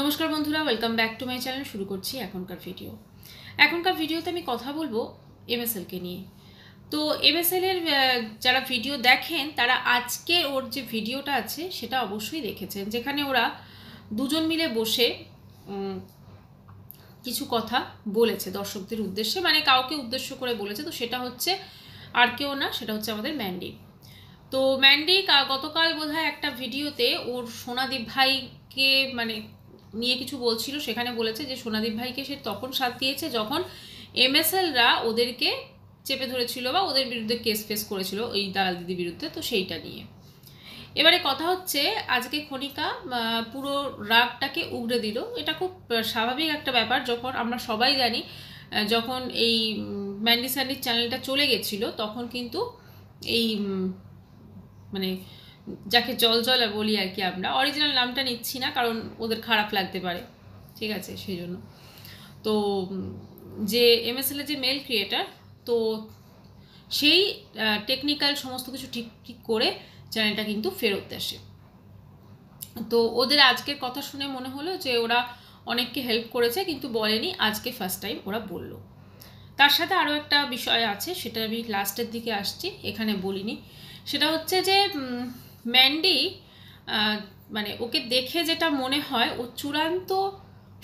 নমস্কার বন্ধুরা, welcome back to my channel. শুরু করছি এখনকার ভিডিওতে আমি কথা বলবো এমএসএলকে নিয়ে। তো এমএসএল এর যারা ভিডিও দেখেন তারা আজকে ওর যে ভিডিওটা আছে সেটা অবশ্যই দেখেছেন, যেখানে ওরা দুজন মিলে বসে কিছু কথা বলেছে দর্শকদের উদ্দেশ্যে, মানে কাউকে উদ্দেশ্য করে বলেছে। তো সেটা হচ্ছে আর কেউ না, সেটা হচ্ছে আমাদের ম্যান্ডি। তো ম্যান্ডি গতকাল বোধহয় একটা ভিডিওতে ওর সোনাদীপ ভাইকে মানে নিয়ে কিছু বলছিল, সেখানে বলেছে যে সোনাদীপ ভাইকে সে তখন সাথ দিয়েছে যখন এমএসএলরা ওদেরকে চেপে ধরেছিল বা ওদের বিরুদ্ধে কেস ফেস করেছিল ওই দালাল দিদির বিরুদ্ধে। তো সেইটা নিয়ে এবারে কথা হচ্ছে, আজকে খনিকা পুরো রাগটাকে উগড়ে দিল। এটা খুব স্বাভাবিক একটা ব্যাপার, যখন আমরা সবাই জানি যখন এই ম্যান্ডি স্যান্ডির চ্যানেলটা চলে গেছিলো তখন কিন্তু এই মানে যাকে জল জল বলি আর কি, আমরা অরিজিনাল নামটা নিচ্ছি না কারণ ওদের খারাপ লাগতে পারে, ঠিক আছে, সেই জন্য। তো যে এমএসএল এর যে মেল ক্রিয়েটার, তো সেই টেকনিক্যাল সমস্ত কিছু ঠিক করে চ্যানেলটা কিন্তু ফেরত আসে। তো ওদের আজকের কথা শুনে মনে হলো যে ওরা অনেককে হেল্প করেছে, কিন্তু বলেনি, আজকে ফার্স্ট টাইম ওরা বলল। তার সাথে আরও একটা বিষয় আছে, সেটা আমি লাস্টের দিকে আসছি, এখানে বলিনি। সেটা হচ্ছে যে ম্যান্ডি মানে ওকে দেখে যেটা মনে হয় ও চূড়ান্ত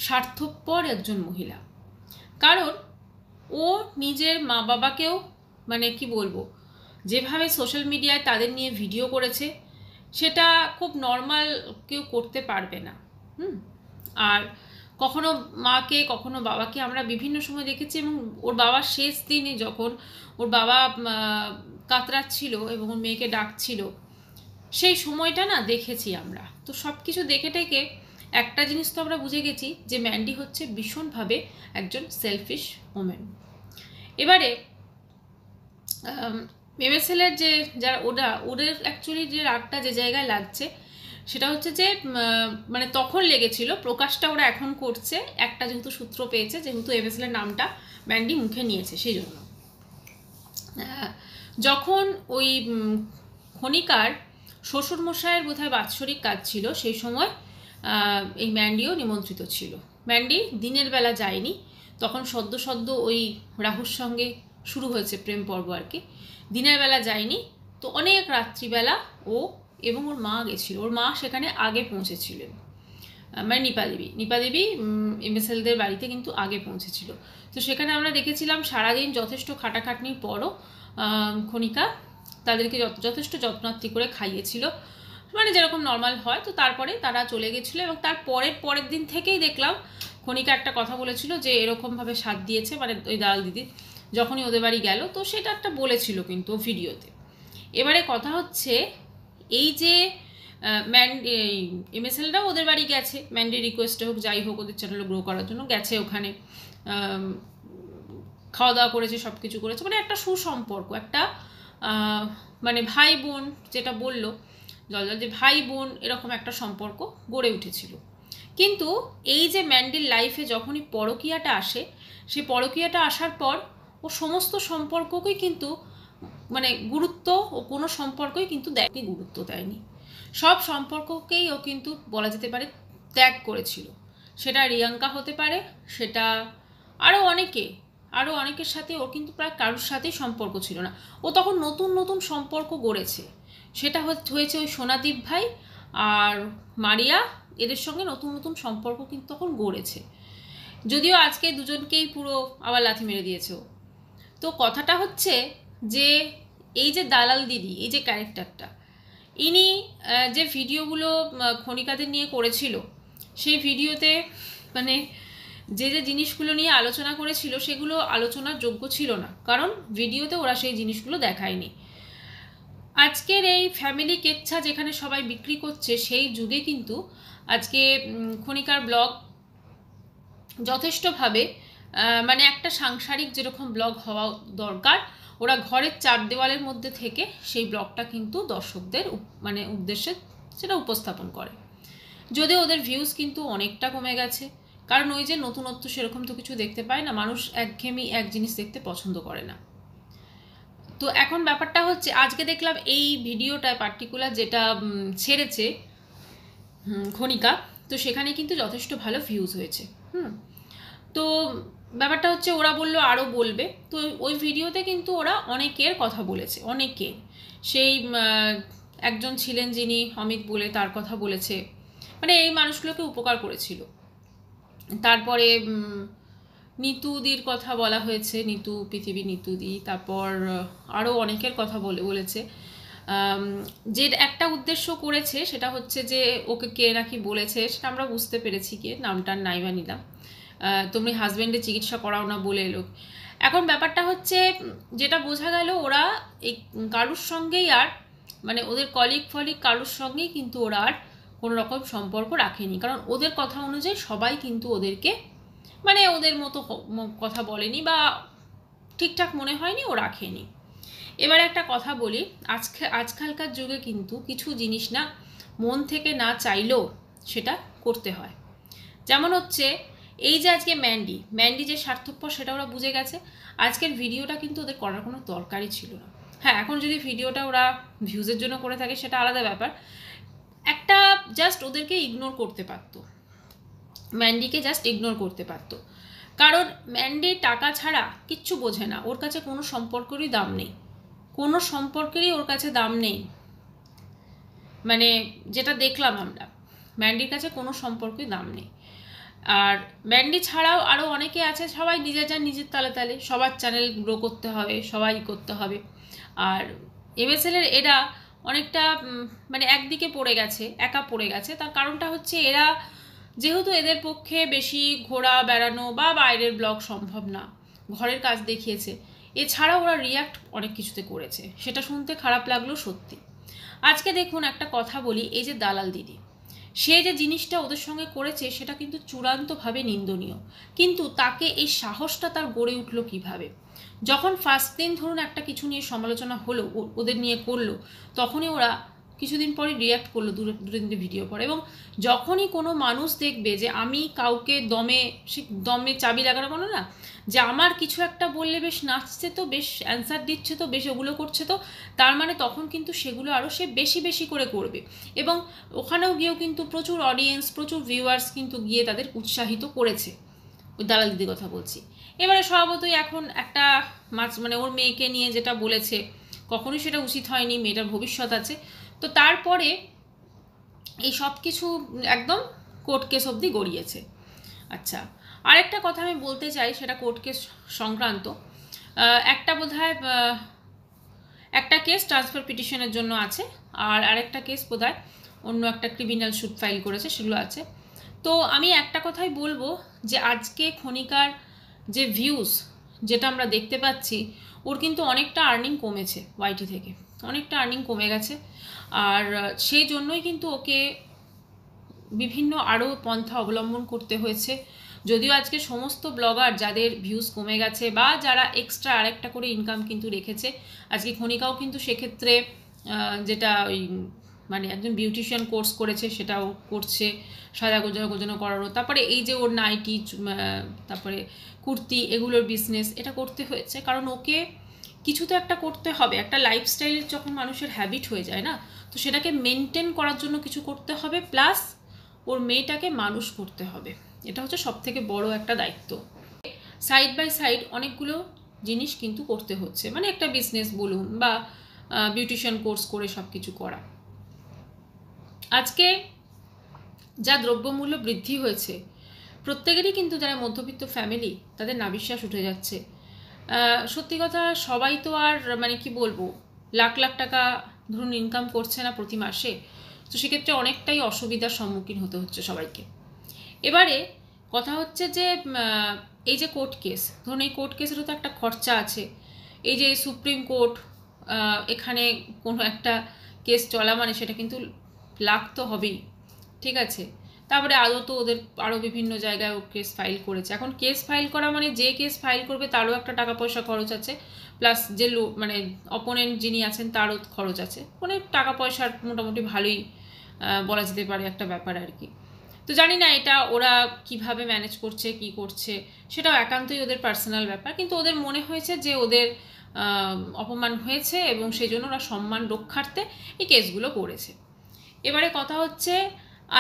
স্বার্থপর একজন মহিলা। কারণ ও নিজের মা বাবাকেও মানে কি বলবো, যেভাবে সোশ্যাল মিডিয়ায় তাদের নিয়ে ভিডিও করেছে সেটা খুব নর্মাল কেউ করতে পারবে না। আর কখনো মাকে কখনো বাবাকে আমরা বিভিন্ন সময় দেখেছি, এবং ওর বাবার শেষ দিনে যখন ওর বাবা কাতরাচ্ছিল এবং ওর মেয়েকে ডাকছিল, সেই সময়টা না দেখেছি আমরা। তো সব কিছু দেখে টেকে একটা জিনিস তো আমরা বুঝে গেছি যে ম্যান্ডি হচ্ছে ভীষণভাবে একজন সেলফিশ ওমেন। এবারে এমএসএল এর যে যারা ওদের অ্যাকচুয়ালি যে রাগটা যে জায়গায় লাগছে সেটা হচ্ছে যে মানে তখন লেগেছিল, প্রকাশটা ওরা এখন করছে একটা যেহেতু সূত্র পেয়েছে, যেহেতু এমএসএল এর নামটা ম্যান্ডি মুখে নিয়েছে, সেই জন্য। যখন ওই খনিকার শ্বশুরমশাইয়ের বোধহয় বাৎসরিক কাজ ছিল, সেই সময় এই ম্যান্ডিও নিমন্ত্রিত ছিল। ম্যান্ডি দিনের বেলা যায়নি, তখন সদ্য ওই রাহুর সঙ্গে শুরু হয়েছে প্রেম পর্ব আর কি, দিনের বেলা যায়নি। তো অনেক রাত্রিবেলা ও এবং ওর মা গেছিল, ওর মা সেখানে আগে পৌঁছেছিলেন, মানে নিপা দেবী এমএসএলদের বাড়িতে কিন্তু আগে পৌঁছেছিল। তো সেখানে আমরা দেখেছিলাম সারাদিন যথেষ্ট খাটাখাটনির পরও খনিকা তাদেরকে যথেষ্ট যত্নার্থী করে খাইয়েছিল, মানে যেরকম নর্মাল হয়। তো তারপরে তারা চলে গেছিলো, এবং তার পরের দিন থেকেই দেখলাম খনিকা একটা কথা বলেছিল যে এরকমভাবে সাথ দিয়েছে, মানে ওই দালাল দিদি যখনই ওদের বাড়ি গেল, তো সেটা একটা বলেছিল কিন্তু ভিডিওতে। এবারে কথা হচ্ছে এই যে এমএসএলরাও ওদের বাড়ি গেছে, ম্যান্ডির রিকোয়েস্টে হোক যাই হোক, ওদের চ্যানেল গ্রো করার জন্য গেছে, ওখানে খাওয়া দাওয়া করেছে, সব কিছু করেছে, মানে একটা সুসম্পর্ক, একটা মানে ভাই বোন, যেটা বললো জল যে ভাই বোন এরকম একটা সম্পর্ক গড়ে উঠেছিল। কিন্তু এই যে ম্যান্ডির লাইফে যখনই পরকীয়াটা আসে, সেই পরকীয়াটা আসার পর ও সমস্ত সম্পর্ককেই কিন্তু মানে গুরুত্ব, ও কোনো সম্পর্কই কিন্তু গুরুত্ব দেয়নি, সব সম্পর্ককেই ও কিন্তু বলা যেতে পারে ত্যাগ করেছিল। সেটা রিয়াঙ্কা হতে পারে, সেটা আরও অনেকের সাথে ওর কিন্তু প্রায় কারোর সাথেই সম্পর্ক ছিল না। ও তখন নতুন সম্পর্ক গড়েছে, সেটা হয়েছে ওই সোনাদীপ ভাই আর মারিয়া, এদের সঙ্গে নতুন সম্পর্ক কিন্তু তখন গড়েছে, যদিও আজকে দুজনকেই পুরো আবার লাথি মেরে দিয়েছে। তো কথাটা হচ্ছে যে এই যে দালাল দিদি, এই যে ক্যারেক্টারটা, ইনি যে ভিডিওগুলো খনিকাদের নিয়ে করেছিল, সেই ভিডিওতে মানে যে জিনিসগুলো নিয়ে আলোচনা করেছিল সেগুলো আলোচনার যোগ্য ছিল না, কারণ ভিডিওতে ওরা সেই জিনিসগুলো দেখায়নি। আজকের এই ফ্যামিলি কেচ্ছা যেখানে সবাই বিক্রি করছে, সেই যুগে কিন্তু আজকে খনিকার ব্লগ যথেষ্টভাবে মানে একটা সাংসারিক যেরকম ব্লগ হওয়া দরকার, ওরা ঘরের চার দেওয়ালের মধ্যে থেকে সেই ব্লগটা কিন্তু দর্শকদের মানে উদ্দেশ্যে সেটা উপস্থাপন করে। যদিও ওদের ভিউজ কিন্তু অনেকটা কমে গেছে, কারণ ওই যে নতুনত্ব সেরকম তো কিছু দেখতে পায় না, মানুষ একঘেয়েমি এক জিনিস দেখতে পছন্দ করে না। তো এখন ব্যাপারটা হচ্ছে, আজকে দেখলাম এই ভিডিওটায় পার্টিকুলার যেটা ছেড়েছে খনিকা, তো সেখানে কিন্তু যথেষ্ট ভালো ভিউজ হয়েছে। তো ব্যাপারটা হচ্ছে ওরা বললো আরও বলবে, তো ওই ভিডিওতে কিন্তু ওরা অনেকের কথা বলেছে, অনেকের, সেই একজন ছিলেন যিনি অমিত বলে, তার কথা বলেছে, মানে এই মানুষগুলোকে উপকার করেছিল। তারপরে নিতুদির কথা বলা হয়েছে, নিতু পৃথিবী নিতুদি, তারপর আরও অনেকের কথা বলেছে। যে একটা উদ্দেশ্য করেছে সেটা হচ্ছে যে ওকে কে নাকি বলেছে সেটা আমরা বুঝতে পেরেছি, কে, নামটার নাই বা নিলাম, তুমি হাজব্যান্ডের চিকিৎসা করাও না বলে এলো। এখন ব্যাপারটা হচ্ছে যেটা বোঝা গেল, ওরা এই কারুর সঙ্গেই আর মানে ওদের কলিগ কারুর সঙ্গেই কিন্তু ওরা আর কোনো রকম সম্পর্ক রাখেনি, কারণ ওদের কথা অনুযায়ী সবাই কিন্তু ওদেরকে মানে ওদের মতো কথা বলেনি বা ঠিকঠাক মনে হয়নি, ও রাখেনি। এবার একটা কথা বলি, আজকালকার যুগে কিন্তু কিছু জিনিস না মন থেকে না চাইলেও সেটা করতে হয়। যেমন হচ্ছে এই যে আজকে ম্যান্ডি যে স্বার্থপর সেটা ওরা বুঝে গেছে। আজকের ভিডিওটা কিন্তু ওদের করার কোনো দরকারই ছিল না। হ্যাঁ, এখন যদি ভিডিওটা ওরা ভিউজের জন্য করে থাকে সেটা আলাদা ব্যাপার, একটা জাস্ট ওদেরকে ইগনোর করতে পারতো, ম্যান্ডিকে জাস্ট ইগনোর করতে পারতো, কারণ ম্যান্ডি টাকা ছাড়া কিচ্ছু বোঝে না, ওর কাছে কোনো সম্পর্কেরই দাম নেই, কোনো সম্পর্কেরই ওর কাছে দাম নেই। মানে যেটা দেখলাম আমরা, ম্যান্ডির কাছে কোনো সম্পর্কের দাম নেই। আর ম্যান্ডি ছাড়াও আরও অনেকে আছে, সবাই নিজের তালে তালে, সবার চ্যানেল গ্রো করতে হবে, সবাই করতে হবে। আর MSL-এর এরা অনেকটা মানে একদিকে পড়ে গেছে, একা পড়ে গেছে। তার কারণটা হচ্ছে এরা যেহেতু এদের পক্ষে বেশি ঘোরা বেড়ানো বা বাইরের ব্লগ সম্ভব না, ঘরের কাজ দেখিয়েছে, এছাড়াও ওরা রিয়াক্ট অনেক কিছুতে করেছে, সেটা শুনতে খারাপ লাগলো সত্যি। আজকে দেখুন একটা কথা বলি, এই যে দালাল দিদি, সে যে জিনিসটা ওদের সঙ্গে করেছে সেটা কিন্তু চূড়ান্তভাবে নিন্দনীয়, কিন্তু তাকে এই সাহসটা তার গড়ে উঠলো কিভাবে? যখন ফার্স্ট দিন ধরুন একটা কিছু নিয়ে সমালোচনা হলো, ওদের নিয়ে করলো, তখনই ওরা কিছুদিন পরে রিয়াক্ট করলো, দু তিনটে ভিডিও পরে। এবং যখনই কোনো মানুষ দেখবে যে আমি কাউকে দমে চাবি লাগানো বলো না, যে আমার কিছু একটা বললে বেশ নাচছে তো, বেশ অ্যান্সার দিচ্ছে তো, বেশ ওগুলো করছে তো, তার মানে তখন কিন্তু সেগুলো আরও সে বেশি বেশি করে করবে। এবং ওখানেও গিয়েও কিন্তু প্রচুর অডিয়েন্স, প্রচুর ভিউয়ার্স কিন্তু গিয়ে তাদের উৎসাহিত করেছে, ওই দালাল দিদির কথা বলছি। এবারে স্বভাবতই এখন একটা মানে ওর মেয়েকে নিয়ে যেটা বলেছে, কখনোই সেটা উচিত হয়নি, মেয়েটার ভবিষ্যৎ আছে। তো তারপরে এই সব কিছু একদম কোর্ট কেস অবধি গড়িয়েছে। আচ্ছা, আরেকটা কথা আমি বলতে চাই, সেটা কোর্ট কেস সংক্রান্ত। একটা বোধহয় একটা কেস ট্রান্সফার পিটিশনের জন্য আছে, আর আরেকটা কেস বোধহয় অন্য একটা ক্রিমিনাল স্যুট ফাইল করেছে, সেগুলো আছে। তো আমি একটা কথাই বলবো যে আজকে খনিকার যে ভিউজ যেটা আমরা দেখতে পাচ্ছি, ওর কিন্তু অনেকটা আর্নিং কমেছে, ওয়াইটি থেকে অনেকটা আর্নিং কমে গেছে। আর সেই জন্যই কিন্তু ওকে বিভিন্ন আরও পন্থা অবলম্বন করতে হয়েছে। যদিও আজকে সমস্ত ব্লগার যাদের ভিউজ কমে গেছে বা যারা এক্সট্রা আরেকটা করে ইনকাম কিন্তু রেখেছে, আজকে খনিকাও কিন্তু সেক্ষেত্রে যেটা ওই মানে একজন বিউটিশিয়ান কোর্স করেছে সেটাও করছে, সাজা গোজানো করারও। তারপরে এই যে ওর নাইটি, তারপরে কুর্তি, এগুলোর বিজনেস, এটা করতে হয়েছে, কারণ ওকে কিছু তো একটা করতে হবে। একটা লাইফস্টাইলের যখন মানুষের হ্যাবিট হয়ে যায় না, তো সেটাকে মেনটেন করার জন্য কিছু করতে হবে, প্লাস ওর মেয়েটাকে মানুষ করতে হবে। এটা হচ্ছে সবথেকে বড় একটা দায়িত্ব। সাইড বাই সাইড অনেকগুলো জিনিস কিন্তু করতে হচ্ছে, মানে একটা বিজনেস বলুন বা বিউটিশিয়ান কোর্স করে সব কিছু করা। আজকে যা দ্রব্যমূল্য বৃদ্ধি হয়েছে, প্রত্যেকেরই কিন্তু যারা মধ্যবিত্ত ফ্যামিলি, তাদের নাবিশ্বাস উঠে যাচ্ছে। সত্যি কথা, সবাই তো আর মানে কি বলবো, লাখ লাখ টাকা ধরুন ইনকাম করছে না প্রতি মাসে, তো সেক্ষেত্রে অনেকটাই অসুবিধার সম্মুখীন হতে হচ্ছে সবাইকে। এবারে কথা হচ্ছে যে এই যে কোর্ট কেস, ধরুন এই কোর্ট কেসেরও তো একটা খরচা আছে। এই যে সুপ্রিম কোর্ট, এখানে কোনো একটা কেস চলা মানে সেটা কিন্তু লাখ তো হবেই, ঠিক আছে। তারপরে আদৌ তো ওদের আরও বিভিন্ন জায়গায় ও কেস ফাইল করেছে। এখন কেস ফাইল করা মানে যে কেস ফাইল করবে তারও একটা টাকা পয়সা খরচ আছে, প্লাস যে মানে অপোনেন্ট যিনি আছেন তারও খরচ আছে, মানে টাকা পয়সার মোটামুটি ভালোই বলা যেতে পারে একটা ব্যাপার আর কি। তো জানি না এটা ওরা কিভাবে ম্যানেজ করছে, কি করছে, সেটাও একান্তই ওদের পার্সোনাল ব্যাপার, কিন্তু ওদের মনে হয়েছে যে ওদের অপমান হয়েছে এবং সেই জন্য ওরা সম্মান রক্ষার্থে এই কেসগুলো করেছে। এবারে কথা হচ্ছে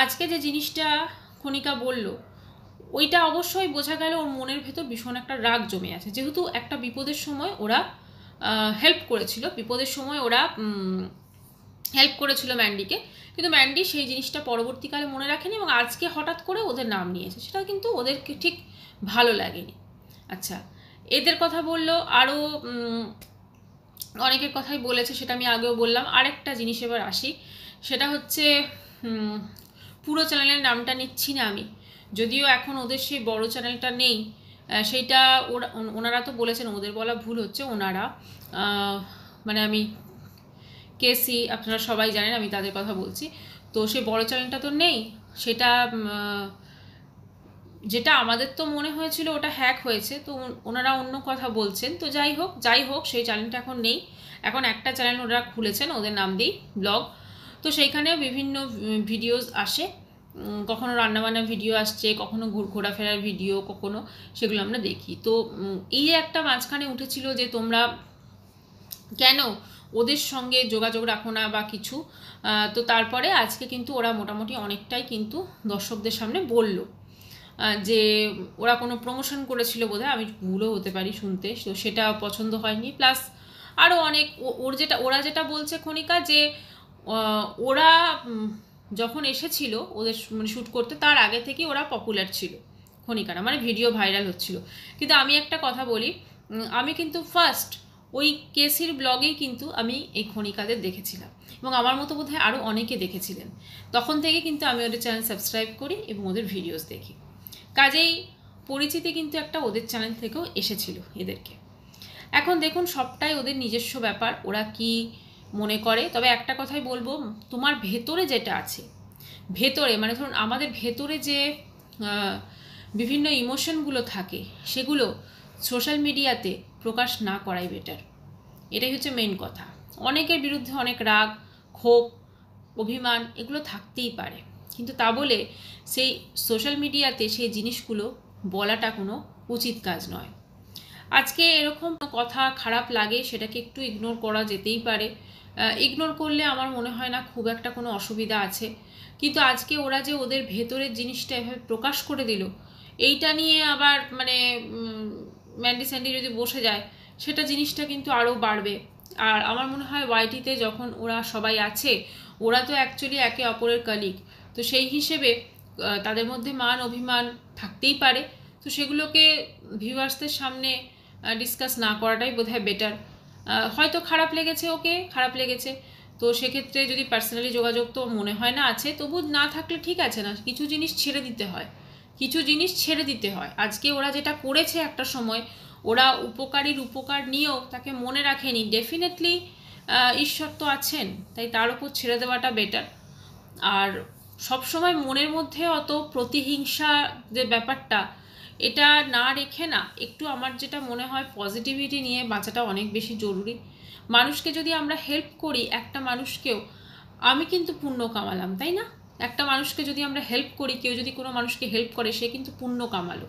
আজকে যে জিনিসটা খনিকা বলল, ওইটা অবশ্যই বোঝা গেল ওর মনের ভেতর ভীষণ একটা রাগ জমে আছে, যেহেতু একটা বিপদের সময় ওরা হেল্প করেছিল, বিপদের সময় ওরা হেল্প করেছিল ম্যান্ডিকে, কিন্তু ম্যান্ডি সেই জিনিসটা পরবর্তীকালে মনে রাখেনি এবং আজকে হঠাৎ করে ওদের নাম নিয়েছে, সেটা কিন্তু ওদেরকে ঠিক ভালো লাগেনি। আচ্ছা, এদের কথা বললো, আরও অনেকের কথাই বলেছে, সেটা আমি আগেও বললাম। আরেকটা জিনিস এবার আসি, সেটা হচ্ছে পুরো চ্যানেলের নামটা নিচ্ছি না আমি, যদিও এখন ওদের সেই বড় চ্যানেলটা নেই, সেইটা ওনারা তো বলেছেন, ওদের বলা ভুল হচ্ছে, ওনারা মানে আমি কেসি, আপনারা সবাই জানেন আমি তাদের কথা বলছি। তো সেই বড় চ্যানেলটা তো নেই, সেটা যেটা আমাদের তো মনে হয়েছিল ওটা হ্যাক হয়েছে, তো ওনারা অন্য কথা বলছেন। তো যাই হোক সেই চ্যানেলটা এখন নেই, এখন একটা চ্যানেল ওরা খুলেছেন ওদের নাম দিয়েই, ব্লগ। তো সেইখানেও বিভিন্ন ভিডিওস আসে, কখনো রান্নাবান্নার ভিডিও আসছে, কখনো ঘোরাফেরার ভিডিও, কখনো সেগুলো আমরা দেখি। তো এই একটা মাঝখানে উঠেছিল যে তোমরা কেন ওদের সঙ্গে যোগাযোগ রাখো না বা কিছু, তো তারপরে আজকে কিন্তু ওরা মোটামুটি অনেকটাই কিন্তু দর্শকদের সামনে বলল যে ওরা কোনো প্রমোশন করেছিল বোধহয়, আমি ভুলও হতে পারি শুনতে, তো সেটা পছন্দ হয়নি। প্লাস আরও অনেক ওরা যেটা বলছে খনিকা, যে ওরা যখন এসেছিল ওদের মানে শ্যুট করতে, তার আগে থেকে ওরা পপুলার ছিল খনিকারা, মানে ভিডিও ভাইরাল হচ্ছিল। কিন্তু আমি একটা কথা বলি, আমি কিন্তু ফার্স্ট ওই কেসির ব্লগেই কিন্তু আমি এই খনিকাদের দেখেছিলাম, এবং আমার মতো বোধহয় আরও অনেকে দেখেছিলেন। তখন থেকে কিন্তু আমি ওদের চ্যানেল সাবস্ক্রাইব করি এবং ওদের ভিডিওস দেখি, কাজেই পরিচিতি কিন্তু একটা ওদের চ্যানেল থেকেও এসেছিল এদেরকে। এখন দেখুন, সবটাই ওদের নিজস্ব ব্যাপার, ওরা কি মনে করে। তবে একটা কথাই বলবো, তোমার ভেতরে যেটা আছে, ভেতরে মানে ধরুন আমাদের ভেতরে যে বিভিন্ন ইমোশনগুলো থাকে, সেগুলো সোশ্যাল মিডিয়াতে প্রকাশ না করাই বেটার, এটাই হচ্ছে মেইন কথা। অনেকের বিরুদ্ধে অনেক রাগ, ক্ষোভ, অভিমান এগুলো থাকতেই পারে, কিন্তু তা বলে সেই সোশ্যাল মিডিয়াতে সেই জিনিসগুলো বলাটা কোনো উচিত কাজ নয়। আজকে এরকম কথা খারাপ লাগে, সেটাকে একটু ইগনোর করা যেতেই পারে, ইগনোর করলে আমার মনে হয় না খুব একটা কোনো অসুবিধা আছে। কিন্তু আজকে ওরা যে ওদের ভেতরের জিনিসটা এভাবে প্রকাশ করে দিল, এইটা নিয়ে আবার মানে ম্যান্ডি স্যান্ডি যদি বসে যায়, সেটা জিনিসটা কিন্তু আরও বাড়বে। আর আমার মনে হয় ওয়াইটিতে যখন ওরা সবাই আছে, ওরা তো অ্যাকচুয়ালি একে অপরের কলিগ, তো সেই হিসেবে তাদের মধ্যে মান অভিমান থাকতেই পারে, তো সেগুলোকে ভিউয়ার্সদের সামনে ডিসকাস না করাটাই বোধহয় বেটার। হয়তো খারাপ লেগেছে, ওকে খারাপ লেগেছে, তো সেক্ষেত্রে যদি পার্সোনালি যোগাযোগ তো মনে হয় না আছে, তবু না থাকলে ঠিক আছে, না কিছু জিনিস ছেড়ে দিতে হয়, কিছু জিনিস ছেড়ে দিতে হয়। আজকে ওরা যেটা করেছে একটা সময়, ওরা উপকারীর উপকার নিয়েও তাকে মনে রাখেনি, ডেফিনেটলি ঈশ্বর তো আছেন, তাই তার উপর ছেড়ে দেওয়াটা বেটার। আর সবসময় মনের মধ্যে অত প্রতিহিংসা যে ব্যাপারটা, এটা না রেখে না, একটু আমার যেটা মনে হয় পজিটিভিটি নিয়ে বাঁচাটা অনেক বেশি জরুরি। মানুষকে যদি আমরা হেল্প করি, একটা মানুষকেও আমি কিন্তু পুণ্য কামালাম, তাই না? একটা মানুষকে যদি আমরা হেল্প করি, কেউ যদি কোনো মানুষকে হেল্প করে, সে কিন্তু পুণ্য কামালো,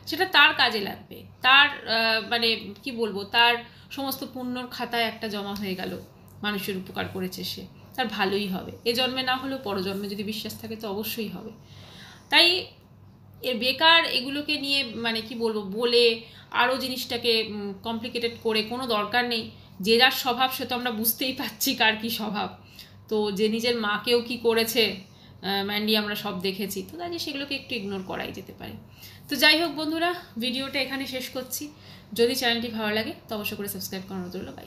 সেটা তার কাজে লাগবে, তার মানে কি বলবো, তার সমস্ত পুণ্যর খাতায় একটা জমা হয়ে গেল, মানুষের উপকার করেছে সে, তার ভালোই হবে, এ জন্মে না হলেও পরজন্মে যদি বিশ্বাস থাকে তো অবশ্যই হবে। তাই এর বেকার এগুলোকে নিয়ে মানে কি বলবো, বলে আরও জিনিসটাকে কমপ্লিকেটেড করে কোনো দরকার নেই। যে যার স্বভাব সে তো আমরা বুঝতেই পারছি কার কী স্বভাব, তো যে নিজের মাকেও কি করেছে ম্যান্ডি আমরা সব দেখেছি, তো তাই সেগুলোকে একটু ইগনোর করাই যেতে পারে। তো যাই হোক বন্ধুরা, ভিডিওটা এখানে শেষ করছি। যদি চ্যানেলটি ভালো লাগে তো অবশ্যই করে সাবস্ক্রাইব করানো রইল। বাই।